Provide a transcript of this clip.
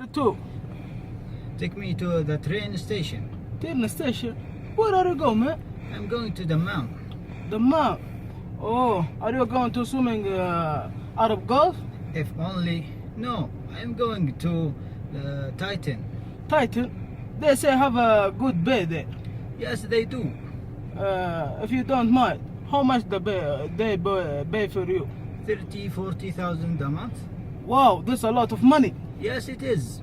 Two. Take me to the train station. Train station. Where are you going, man? I'm going to the mount. The mount. Oh, are you going to swimming Arab Gulf? If only. No, I'm going to Titan. Titan. They say have a good bay there. Yes, they do. If you don't mind, how much they pay for you? 30,000, 40,000 a month. Wow, that's a lot of money. Yes, it is.